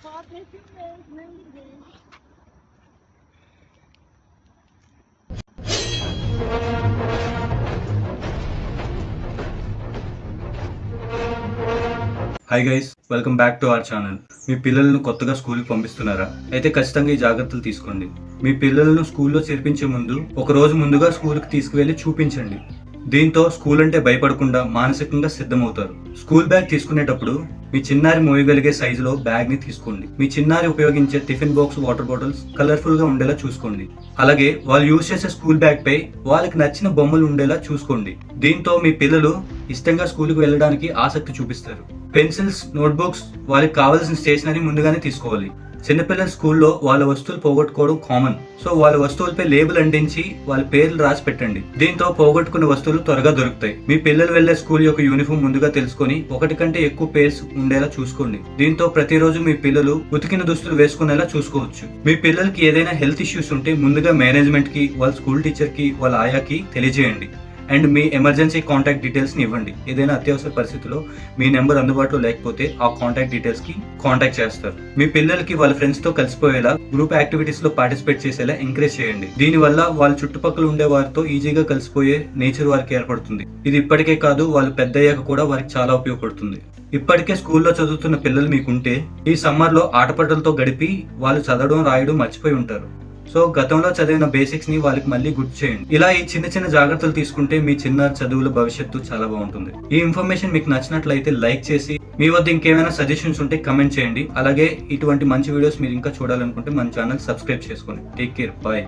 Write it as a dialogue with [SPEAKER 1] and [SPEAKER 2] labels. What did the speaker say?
[SPEAKER 1] Hi guys, welcome back to our channel. మీ పిల్లలను కొత్తగా స్కూల్కి పంపిస్తున్నారా? అయితే ఖచ్చితంగా ఈ జాగ్రత్తలు తీసుకోండి. మీ పిల్లలను స్కూల్లో చేర్పించే ముందు ఒక రోజు ముందుగా స్కూల్కి తీసుకువెళ్ళి చూపించండి. దీంతో స్కూల్ అంటే భయపడకుండా మానసికంగా సిద్ధమవుతారు. స్కూల్ బ్యాగ్ తీసుకునేటప్పుడు మీ చిన్నారి మోయగలిగే సైజులో బ్యాగ్ ని తీసుకోండి. మీ చిన్నారి ఉపయోగించే tiffin box, water bottles colourful గా ఉండేలా చూసుకోండి. అలాగే వాళ్ళు యూజ్ చేసే స్కూల్ బ్యాగ్ పై వాళ్ళకి నచ్చిన బొమ్మలు ఉండేలా చూసుకోండి. దీంతో మీ పిల్లలు ఇష్టంగా స్కూల్కి వెళ్ళడానికి ఆసక్తి చూపిస్తారు. పెన్సిల్స్, నోట్బుక్స్, వాళ్ళకి కావాల్సిన స్టేషనరీ ముందుగానే తీసుకోవాలి. చిన్నపిల్లల స్కూల్లో వాళ్ళ వస్తువులు పోగొట్టుకోవడం కామన్. సో వాళ్ళ వస్తువులపై లేబుల్ అంటించి వాళ్ళ పేర్లు రాసి పెట్టండి. దీంతో పోగొట్టుకున్న వస్తువులు త్వరగా దొరుకుతాయి. మీ పిల్లలు వెళ్లే స్కూల్ యొక్క యూనిఫామ్ ముందుగా తెలుసుకొని ఒకటి కంటే ఎక్కువ పేర్స్ ఉండేలా చూసుకోండి. దీంతో ప్రతిరోజు మీ పిల్లలు ఉతికిన దుస్తులు వేసుకునేలా చూసుకోవచ్చు. మీ పిల్లలకి ఏదైనా హెల్త్ ఇష్యూస్ ఉంటే ముందుగా మేనేజ్మెంట్ కి, వాళ్ళ స్కూల్ టీచర్ కి, వాళ్ళ ఆయాకి తెలియజేయండి. And me emergency contact details ని ఇవ్వండి. ఏదైనా అత్యవసర పరిస్థితిలో మీ నెంబర్ అందుబాటులో లేకపోతే ఆ కాంటాక్ట్ డీటెయిల్స్ కి కాంటాక్ట్ చేస్తారు. మీ పిల్లలకి వాళ్ళ ఫ్రెండ్స్ తో కలిసిపోయేలా, గ్రూప్ యాక్టివిటీస్ లో పార్టిసిపేట్ చేసేలా ఎంకరేజ్ చేయండి. దీని వల్ల వాళ్ళ చుట్టుపక్కల ఉండే వారితో ఈజీగా కలిసిపోయే నేచర్ వారికి ఏర్పడుతుంది. ఇది ఇప్పటికే కాదు, వాళ్ళు పెద్ద అయ్యాక కూడా వారికి చాలా ఉపయోగపడుతుంది. ఇప్పటికే స్కూల్లో చదువుతున్న పిల్లలు మీకుంటే ఈ సమ్మర్ లో ఆటపాటలతో గడిపి వాళ్ళు చదవడం, రాయడం మర్చిపోయి ఉంటారు. సో గతంలో చదివిన బేసిక్స్ ని వాళ్ళకి మళ్ళీ గుర్తు చేయండి. ఇలా ఈ చిన్న చిన్న జాగ్రత్తలు తీసుకుంటే మీ చిన్న చదువుల భవిష్యత్తు చాలా బాగుంటుంది. ఈ ఇన్ఫర్మేషన్ మీకు నచ్చినట్లయితే లైక్ చేసి, మీ వద్ద ఇంకేమైనా సజెషన్స్ ఉంటే కమెంట్ చేయండి. అలాగే ఇటువంటి మంచి వీడియోస్ మీరు ఇంకా చూడాలనుకుంటే మన ఛానల్ సబ్స్క్రైబ్ చేసుకోండి. Take care, bye.